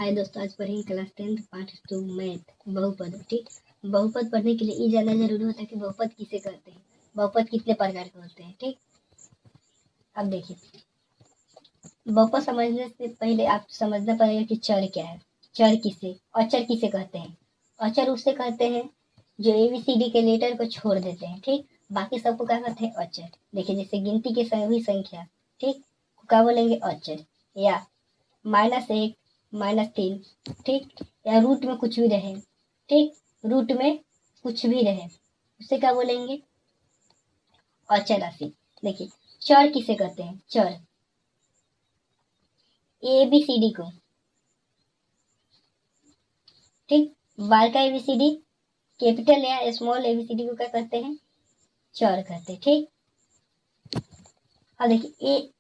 हाय दोस्तों, आज पढ़ेंगे क्लास 10 पार्ट 2 मैथ बहुपद। ठीक, बहुपद पढ़ने के लिए ये जानना जरूरी होता है कि बहुपद किसे कहते हैं, बहुपद कितने प्रकार के होते हैं। ठीक, अब देखिए, बहुपद समझने से पहले आप समझना पड़ेगा कि चर क्या है, चर किसे, अचर किसे कहते हैं। अचर उसे कहते हैं जो ABCD के लेटर को छोड़ देते हैं। ठीक, बाकी सबको क्या कहते हैं, अचर। देखिए, जैसे गिनती की सभी संख्या, ठीक, क्या बोलेंगे, अचर। या -1 -3, ठीक, या रूट में कुछ भी रहे, ठीक, रूट में कुछ भी रहे उसे क्या बोलेंगे, अचर राशि। देखिए, चर किसे कहते हैं, चर ABCD को, ठीक, बार का ABCD, कैपिटल या स्मॉल ABCD को क्या कहते हैं, चर कहते हैं। ठीक, अब देखिए,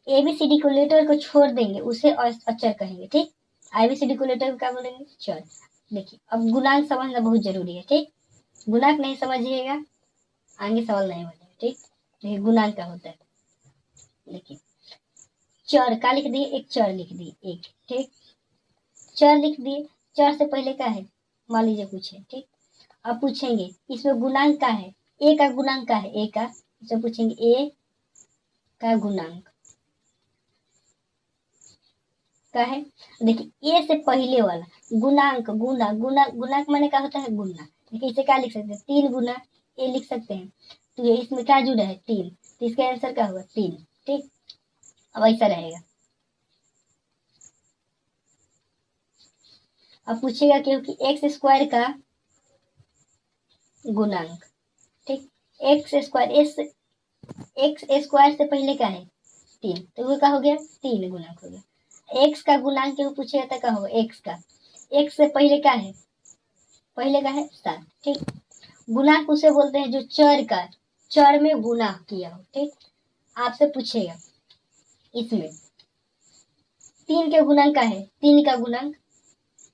ABCD को लेटर को छोड़ देंगे उसे अचर कहेंगे। ठीक, ABCD को लेटर को क्या बोलेंगे, चर। देखिए, अब गुणांक समझना बहुत जरूरी है। ठीक, गुणांक नहीं समझिएगा आगे सवाल नहीं बनेगा। ठीक, देखिए गुणांक क्या होता है। देखिए, चर का लिख दिए, एक चर लिख दिए, एक, ठीक, चर लिख दिए। चर से पहले क्या है, मान लीजिए कुछ है, ठीक, अब पूछेंगे इसमें गुणांक का है, ए का गुणांक का है, ए का, इसमें पूछेंगे ए का गुणांक का है। देखिए, ए से पहले वाला गुणांक, गुणा गुणा गुणांक माने क्या होता है, गुणा। देखिए, इसे क्या लिख सकते हैं, 3 गुना ए लिख सकते हैं। तो ये इसमें क्या जुड़ा है, 3, तो इसका आंसर क्या होगा, 3। ठीक, अब ऐसा रहेगा। अब पूछेगा क्योंकि एक्स स्क्वायर का गुणांक, ठीक, एक्स स्क्वायर से पहले क्या है, 3, तो वो क्या हो गया, 3 गुणांक हो गया। एक्स का गुणांक क्यों पूछेगा तो क्या होगा, एक्स से पहले क्या है, पहले का है 7। ठीक, गुणांक उसे बोलते हैं जो चर में गुणा किया हो। ठीक, आपसे पूछेगा इसमें 3 के गुणांक का है, 3 का गुणांक,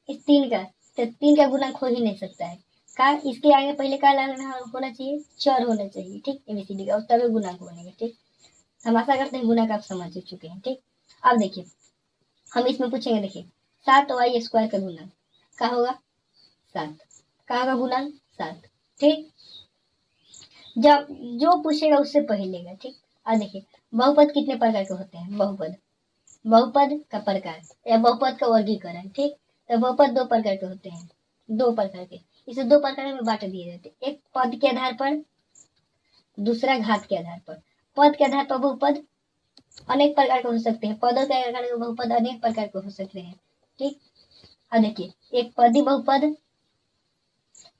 इस 3 का, तो 3 का गुणांक हो ही नहीं सकता है। का इसके आगे पहले क्या होना चाहिए, चर होना चाहिए। ठीक, ABCD का, तभी गुणांक बनेगा। ठीक, हम आशा करते हैं गुणांक आप समझ चुके हैं। ठीक, अब देखिए, हम इसमें पूछेंगे, देखिए 7y स्क्वायर का गुणांक क्या होगा, 7, का होगा गुणांक 7। ठीक, जब जो पूछेगा उससे पहले का। ठीक, अब देखिए, बहुपद कितने प्रकार के होते हैं, बहुपद का प्रकार या बहुपद का वर्गीकरण। ठीक, तो बहुपद 2 प्रकार के होते हैं, 2 प्रकार के, इसे 2 प्रकार में बांट दिए जाते हैं। एक पद के आधार पर, दूसरा घात के आधार पर। पद के आधार पर बहुपद अनेक प्रकार के हो सकते हैं, पदों के आधार पर बहुपद अनेक प्रकार के हो सकते हैं। ठीक, अब देखिए, एक पदी बहुपद,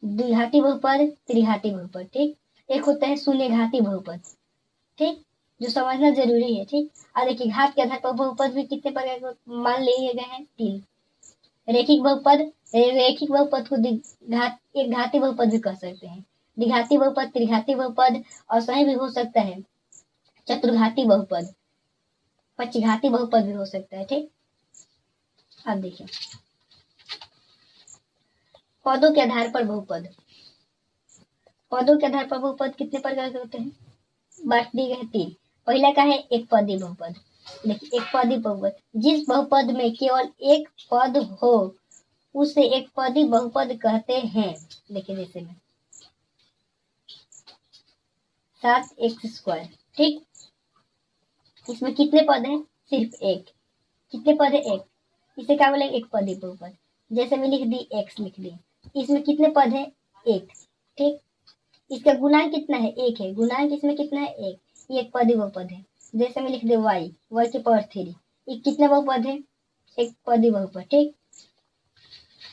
द्विघाती बहुपद, त्रिघाती बहुपद। ठीक, एक होता है शून्य घाती बहुपद, ठीक, जो समझना जरूरी है। ठीक, अब देखिए, घात के आधार पर बहुपद भी कितने प्रकार के मान लिए गए हैं, 3। रेखिक बहुपद को एक घाती बहुपद भी कह सकते हैं, द्विघाती बहुपद, त्रिघाती बहुपद, और सही भी हो सकता है चतुर्घाती बहुपद, पंचघाती बहुपद भी हो सकता है। ठीक, अब देखिए, पदों के आधार पर बहुपद, पदों के आधार पर बहुपद कितने प्रकार के होते हैं, बांट दिए गए 3। पहला का है एक पदी बहुपद। देखिए, एक पदी बहुपद, जिस बहुपद में केवल एक पद हो उसे एक पदी बहुपद कहते हैं। देखिए, जैसे में 7x²। ठीक, इसमें कितने पद हैं, सिर्फ एक। कितने पद है, एक, इसे क्या बोलेंगे, एक पदी बहुपद। जैसे में लिख दी, x लिख दी, इसमें कितने पद है, एक। ठीक, इसका गुणांक कितना है, एक है, गुणांक इसमें कितना है, एक, ये एक पदी बहुपद है। जैसे में लिख दे y की पावर 3, ये कितने बहुपद है, एक पदी बहुपद। ठीक,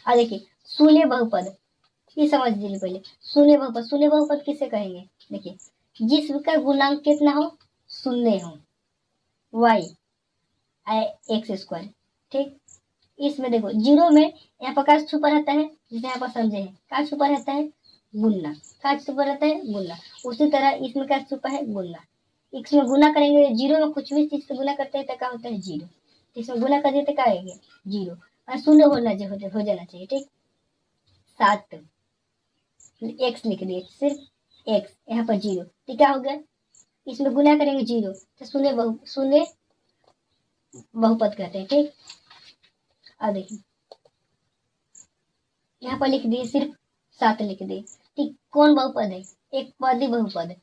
और देखिए, शून्य बहुपद, ये समझ लीजिए पहले, शून्य बहुपद किसे कहेंगे, देखिए, जिसका गुणांक कितना हो, शून्य हो, x²। ठीक, इसमें देखो, जीरो में यहाँ पर क्या छुपा रहता है, जिसे यहाँ पर समझे हैं, क्या छुपा रहता है, गुणा, क्या छुपा रहता है, गुणा। उसी तरह इसमें क्या छुपा है, गुणा। इसमें गुना करेंगे, जीरो में कुछ भी चीज से गुना करते हैं तो क्या होता है, जीरो। इसमें गुना कर दिए तो क्या आएगा, जीरो, और शून्य हो जाना चाहिए। ठीक, 7 x लिख दिए, सिर्फ x, यहाँ पर जीरो, तो क्या हो गया, इसमें गुना करेंगे जीरो, तो शून्य बहुपद कहते हैं। ठीक, अब देखिए यहाँ पर लिख दिए, सिर्फ 7 लिख दिए। ठीक, कौन बहुपद है? एक पदी बहुपद है।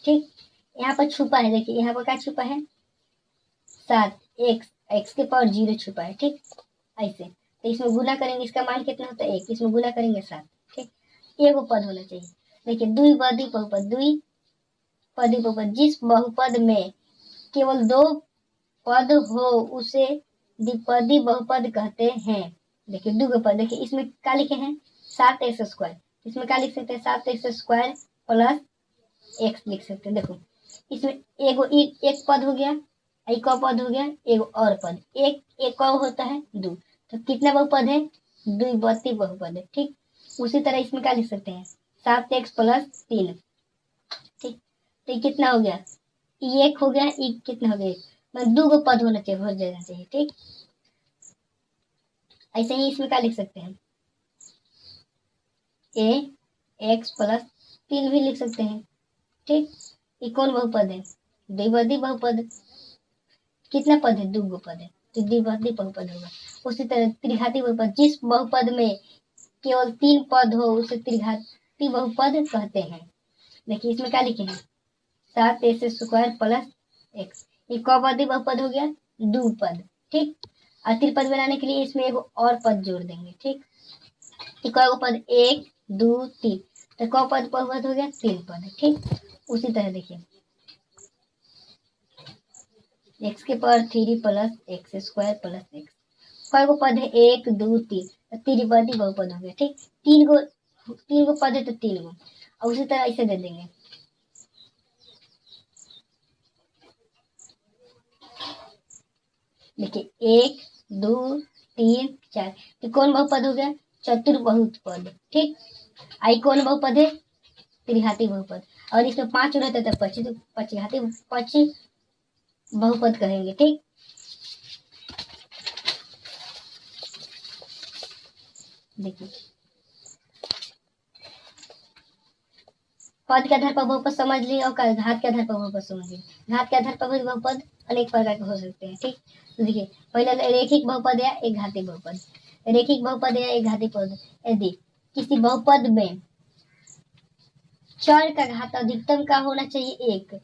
ठीक, यहाँ पर छुपा है, देखिए यहाँ पर क्या छुपा है? 7, एक्स के पावर 0 छुपा है। ठीक, ऐसे तो इसमें गुना करेंगे, इसका मान कितना होता है? 1, इसमें गुना करेंगे 7। ठीक, एगो पद होना चाहिए। देखिए द्विपदी बहुपद, द्विपदी बहुपद, जिस बहुपद में केवल 2 पद हो उसे द्विपदी बहुपद कहते हैं। देखिए दो पद, देखिए इसमें क्या लिखे हैं? 7x²। इसमें क्या लिख सकते हैं? 7x² प्लस x लिख सकते हैं। देखो इसमें एक पद हो गया, एक और पद हो गया, एक और पद, एक और होता है 2, तो कितना बहुपद है? द्विपदी बहुपद है। ठीक, उसी तरह इसमें क्या लिख सकते हैं? 7x plus 3। ठीक, तो ये कितना हो गया? ये 1 हो गया, ये कितना हो गया? मतलब 2 पद होना चाहिए, हो जाना चाहिए। ठीक, ऐसे ही इसमें क्या लिख सकते हैं? x प्लस 3 भी लिख सकते हैं। ठीक, ये कौन बहुपद है? द्विपदी बहुपद। कितना पद है? 2 पद है, तो द्विपदी बहुपद होगा। उसी तरह त्रिघाती बहुपद, जिस बहुपद में केवल 3 पद हो उसे त्रिघाती बहुपद कहते हैं। देखिए इसमें क्या लिखे हैं? 7x² प्लस x, ये कौपदी बहुपद हो गया? 2 पद। ठीक, और त्रिपद बनाने के लिए इसमें एक और पद जोड़ देंगे। ठीक, कै पद? 1 2 3, तो कौ पद बहुपद हो गया? 3 पद। ठीक, उसी तरह देखिए x के power 3 plus x² plus x, कै गो पद है? 1 2 3, तो त्रिपदी बहुपद हो गया। ठीक, 3 गो पद है तो 3 गो, और उसी तरह ऐसे दे देंगे। देखिए 1 2 3 4, तो कौन बहुपद हो गया? चतुर्बहुपद। ठीक, आई कौन बहुपद है? त्रिघाती बहुपद। और इसमें 5 रहता है तो पचघाती बहुपद कहेंगे। ठीक, देखिए पद के आधार पर बहुपद समझ लिए और घात के आधार पर बहुपद समझ लिए। घात के आधार पर बहुपद अनेक प्रकार के हो सकते हैं। ठीक, तो देखिए पहले रेखिक बहुपद या एक घाती बहुपद। रेखिक बहुपद या एक घाती बहुपद, यदि किसी बहुपद में चर का घात अधिकतम का होना चाहिए 1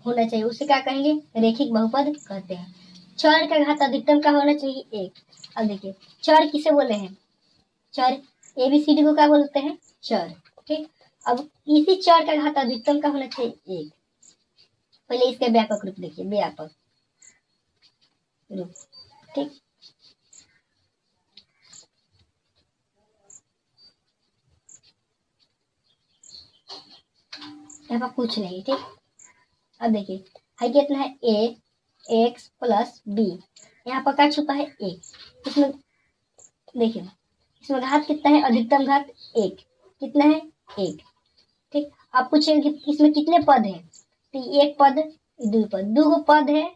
होना चाहिए, उसे क्या कहेंगे? रेखिक बहुपद कहते हैं। चर का घात अधिकतम का होना चाहिए 1। अब देखिए चर किसे बोले हैं? चर ABCD को क्या बोलते हैं? चर। ठीक, अब इसी चर का घात अधिकतम का होना चाहिए 1। पहले इसका व्यापक रूप देखिए, व्यापक रूप। ठीक, यहाँ पर कुछ नहीं। ठीक, अब देखिए है कितना है? ax प्लस b, यहाँ पर क्या छुपा है? 1। इसमें देखिए इसमें घात कितना है? अधिकतम घात 1। कितना है? 1। ठीक, आप पूछेंगे कि इसमें कितने पद हैं? तो 1 पद, 2 पद, 2 पद है,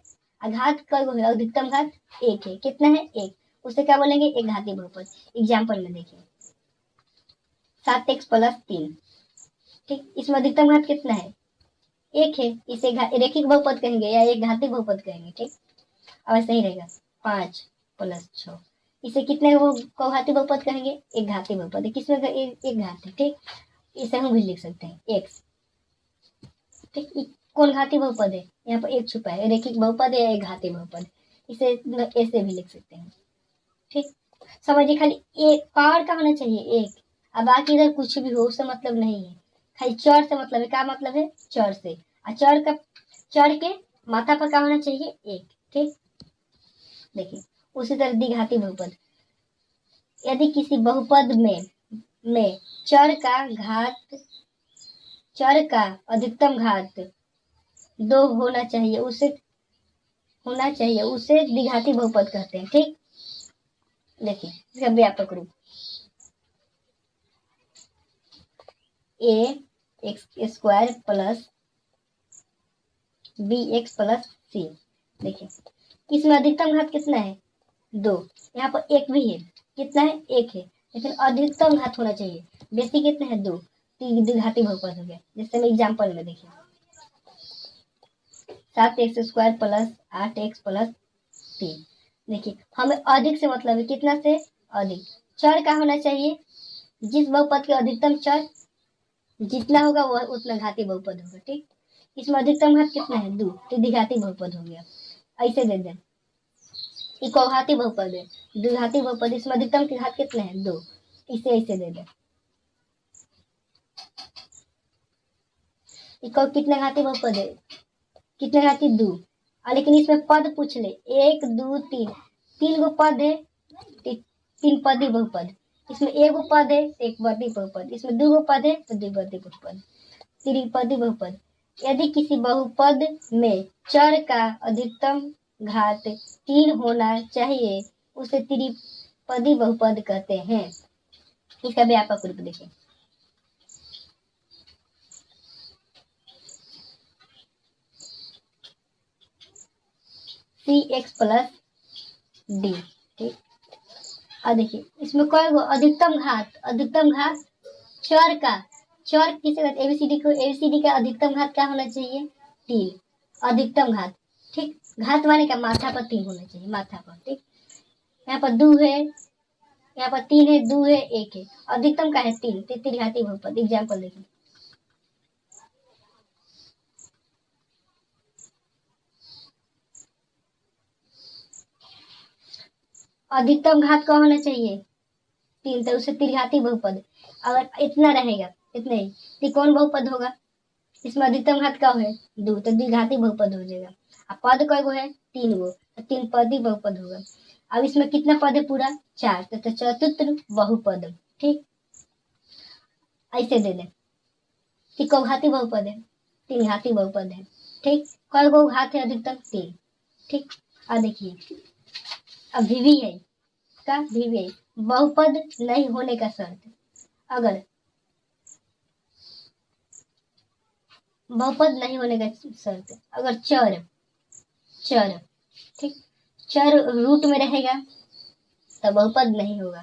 घात कै गो है? अधिकतम घात 1 है। कितना है? 1, उसे क्या बोलेंगे? एक घाती बहुपद। एग्जाम्पल में देखिए 7x प्लस 3। ठीक, इसमें अधिकतम घात कितना है? 1 है, इसे रेखिक बहुपद कहेंगे या एक घाती बहुपद कहेंगे। ठीक, अब ऐसा ही रहेगा 5 प्लस 6, इसे कितने को घाती बहुपद कहेंगे? एक घाती बहुपद है। किसमें एक घात है। ठीक, इसे हम भी लिख सकते हैं x। ठीक, कौन घाती बहुपद है? यहाँ पर 1 छुपा है, रेखिक बहुपद है या एक घाती बहुपद, इसे ऐसे भी लिख सकते हैं। ठीक, समझिए खाली एक पावर का होना चाहिए 1, अब बाकी इधर कुछ भी हो उससे मतलब नहीं है, खाली चर से मतलब है। क्या मतलब है? चर से, और चर के माथा पर क्या होना चाहिए? 1। ठीक, देखिए उसी तरह द्विघाती बहुपद, यदि किसी बहुपद में चर का अधिकतम घात 2 होना चाहिए, उसे द्विघाती बहुपद कहते हैं। ठीक, देखिए इसका व्यापक रूप ax² plus bx plus c। देखिए इसमें अधिकतम घात कितना है? 2, यहाँ पर 1 भी है। कितना है? 1 है, लेकिन अधिकतम घात होना चाहिए। बेसिक कितना है? 2, द्विघाती बहुपद हो गया। जैसे मैं एग्जाम्पल में देखिए 7x² प्लस 8x प्लस 3, देखिए हमें अधिक से मतलब है कितना से अधिक, चर का होना चाहिए, जिस बहुपद के अधिकतम चर जितना होगा वह उतना घाती बहुपद होगा। ठीक, इसमें अधिकतम घात कितना है 2, तो द्विघाती बहुपद हो गया। ऐसे दे दें, घाती बहुपद है, द्विघाती बहुपद, इसमें अधिकतम की घात कितना है 2, इसे ऐसे दे दें। कितने घाती बहुपद है, कितने घाती 2, लेकिन इसमें पद पूछ ले 1 2 3, 3 गो पद है, 3 पदी बहुपद, इसमें 1 गो पद है, 1 पदी बहुपद, इसमें 2 गो पद है तो 2 पदी बहुपद, त्रिपदी बहुपद। यदि किसी बहुपद में चर का अधिकतम घात 3 होना चाहिए उसे त्रिपदी बहुपद कहते हैं। इसका व्यापक रूप देखें, cx प्लस डी। ठीक, अब देखिए इसमें कोई अधिकतम घात चर का, चर किसे कहते हैं, एबीसीडी को, एबीसीडी का अधिकतम घात क्या होना चाहिए 3, अधिकतम घात। ठीक, घात माने का माथा पर 3 होना चाहिए, माथा पर। ठीक, यहाँ पर 2 है, यहाँ पर 3 है, 2 है, 1 है, अधिकतम का है 3, तो त्रिघाती बहुपद। एग्जाम्पल देखिए, अधिकतम घात का होना चाहिए 3, तो उसे त्रिघाती बहुपद। अगर इतना रहेगा, इतने ही, तो कौन बहुपद होगा, इसमें अधिकतम घात का है 2, तो द्विघाती बहुपद हो जाएगा। अब पद कई गो है 3 गो, तो 3 पदी बहुपद होगा। अब इसमें कितना पद है पूरा 4, तो चतुर्थ बहुपद। ठीक, ऐसे दे दें कि घाती बहुपद है, 3 घाती बहुपद है। ठीक, कई गो घात है अधिकतम 3। ठीक, अब देखिए अब भी है का भी बहुपद नहीं होने का शर्त, अगर बहुपद नहीं होने का शर्त, अगर चर, ठीक, चर रूट में रहेगा तो बहुपद नहीं होगा,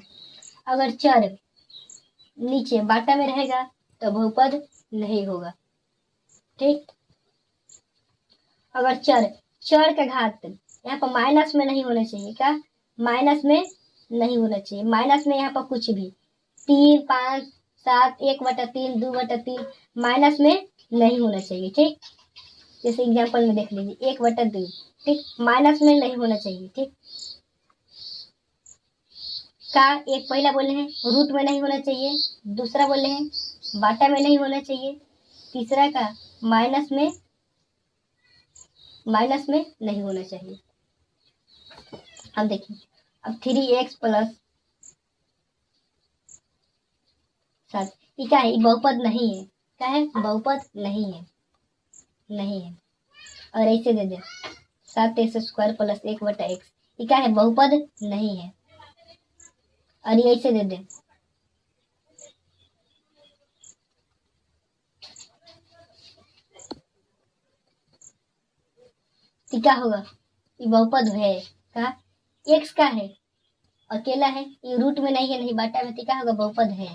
अगर चर नीचे बाटा में रहेगा तो बहुपद नहीं होगा। ठीक, अगर चर का घात यहाँ पर माइनस में नहीं होना चाहिए, क्या माइनस में नहीं होना चाहिए, माइनस में यहाँ पर कुछ भी 3 5 7 1/3 2/3 माइनस में नहीं होना चाहिए। ठीक, जैसे एग्जांपल में देख लीजिए 1/2। ठीक, माइनस में नहीं होना चाहिए। ठीक, का एक पहला बोले हैं रूट में नहीं होना चाहिए, दूसरा बोले हैं बाटा में नहीं होना चाहिए, तीसरा का माइनस में नहीं होना चाहिए। अब देखिए, अब 3x प्लस 7 ये क्या है, बहुपद नहीं है, क्या है बहुपद नहीं है, और ऐसे दे दे 7x² प्लस 1/x, ये क्या है बहुपद नहीं है, और ये ऐसे दे दे क्या होगा, ये बहुपद है, का x का है, अकेला है, ये रूट में नहीं है, नहीं बाटा में, क्या होगा बहुपद है।